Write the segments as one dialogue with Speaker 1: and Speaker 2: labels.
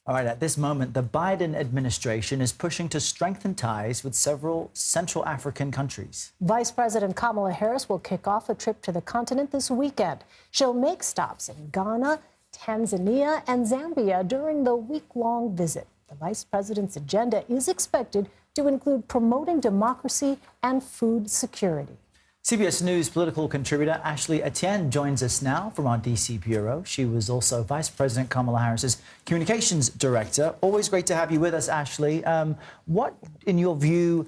Speaker 1: All right, at this moment, the Biden administration is pushing to strengthen ties with several Central African countries.
Speaker 2: Vice President Kamala Harris will kick off a trip to the continent this weekend. She'll make stops in Ghana, Tanzania, and Zambia during the week-long visit. The vice president's agenda is expected to include promoting democracy and food security.
Speaker 1: CBS News political contributor Ashley Etienne joins us now from our D.C. bureau. She was also Vice President Kamala Harris's communications director. Always great to have you with us, Ashley. What, in your view,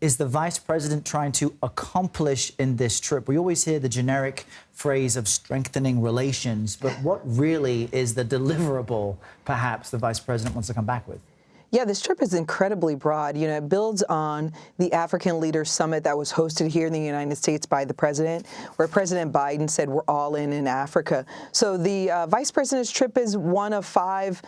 Speaker 1: is the vice president trying to accomplish in this trip? We always hear the generic phrase of strengthening relations, but what really is the deliverable, perhaps, the vice president wants to come back with?
Speaker 3: Yeah, this trip is incredibly broad. You know, it builds on the African Leaders Summit that was hosted here in the United States by the president, where President Biden said we're all in Africa. So the vice president's trip is one of 5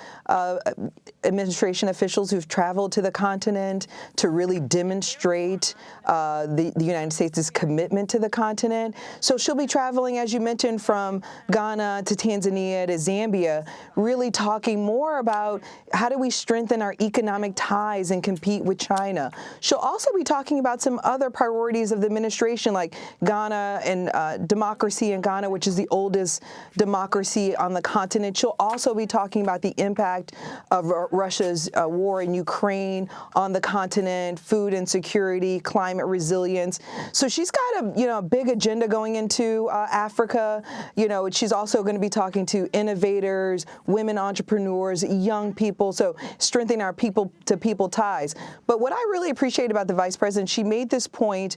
Speaker 3: administration officials who've traveled to the continent to really demonstrate the United States' commitment to the continent. So she'll be traveling, as you mentioned, from Ghana to Tanzania to Zambia, really talking more about how do we strengthen our economic ties and compete with China. She'll also be talking about some other priorities of the administration, like Ghana and democracy in Ghana, which is the oldest democracy on the continent. She'll also be talking about the impact of Russia's war in Ukraine on the continent, food insecurity, climate resilience. So she's got a big agenda going into Africa. She's also going to be talking to innovators, women entrepreneurs, young people. So strengthening our people-to-people ties. But what I really appreciate about the vice president, she made this point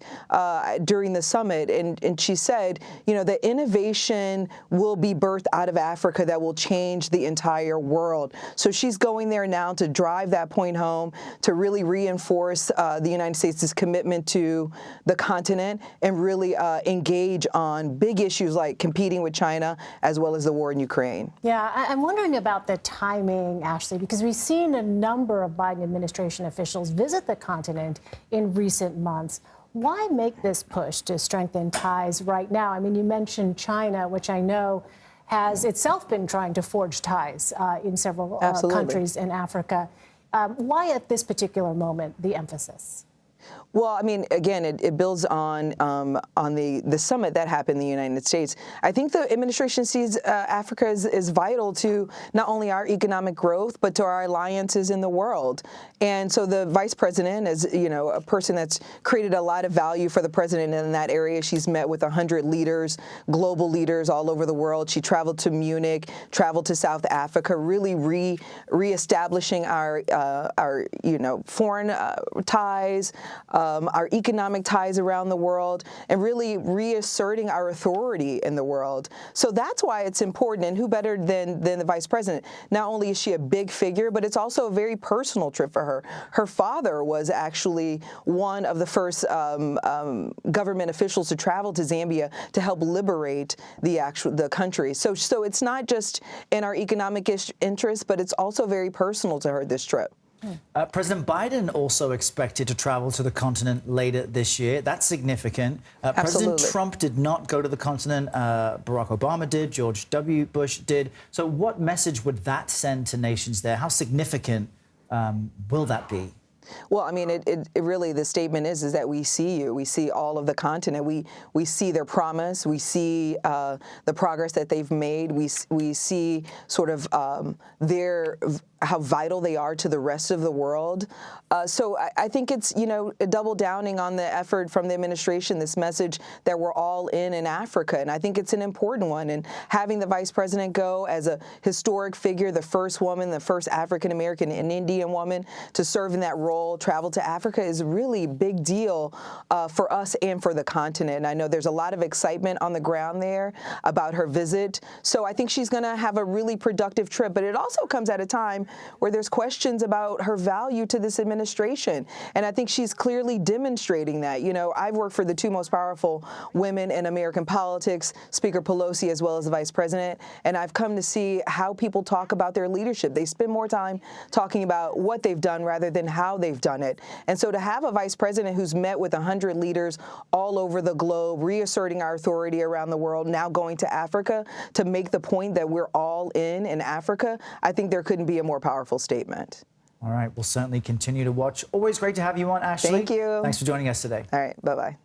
Speaker 3: during the summit, and she said, that innovation will be birthed out of Africa that will change the entire world. So she's going there now to drive that point home, to really reinforce the United States' commitment to the continent and really engage on big issues like competing with China as well as the war in Ukraine.
Speaker 2: Yeah, I'm wondering about the timing, Ashley, because we've seen a number of Biden administration officials visit the continent in recent months. Why make this push to strengthen ties right now? I mean, you mentioned China, which I know has itself been trying to forge ties in several countries in Africa. Why at this particular moment, the emphasis?
Speaker 3: Well, I mean, again, it builds on the summit that happened in the United States. I think the administration sees Africa is vital to not only our economic growth, but to our alliances in the world. And so the vice president is, a person that's created a lot of value for the president in that area. She's met with 100 leaders, global leaders all over the world. She traveled to Munich, traveled to South Africa, really reestablishing our foreign ties, our economic ties around the world, and really reasserting our authority in the world. So that's why it's important, and who better than the vice president? Not only is she a big figure, but it's also a very personal trip for her. Her father was actually one of the first government officials to travel to Zambia to help liberate the country. So it's not just in our economic interest, but it's also very personal to her, this trip.
Speaker 1: President Biden also expected to travel to the continent later this year. That's significant. President Trump did not go to the continent. Barack Obama did. George W. Bush did. So what message would that send to nations there? How significant will that be?
Speaker 3: Well, I mean, it really, the statement is that we see you. We see all of the continent. We see their promise. We see the progress that they've made. We see sort of how vital they are to the rest of the world. So I think it's, double downing on the effort from the administration, this message that we're all in Africa. And I think it's an important one. And having the vice president go as a historic figure, the first woman, the first African-American and Indian woman to serve in that role, travel to Africa, is really a big deal for us and for the continent. And I know there's a lot of excitement on the ground there about her visit. So I think she's going to have a really productive trip. But it also comes at a time where there's questions about her value to this administration. And I think she's clearly demonstrating that. I've worked for the 2 most powerful women in American politics, Speaker Pelosi as well as the vice president, and I've come to see how people talk about their leadership. They spend more time talking about what they've done rather than how they've done it. And so to have a vice president who's met with 100 leaders all over the globe, reasserting our authority around the world, now going to Africa to make the point that we're all in Africa, I think there couldn't be a more more powerful statement.
Speaker 1: All right, we'll certainly continue to watch. Always great to have you on, Ashley.
Speaker 3: Thank you.
Speaker 1: Thanks for joining us today.
Speaker 3: All right, bye-bye.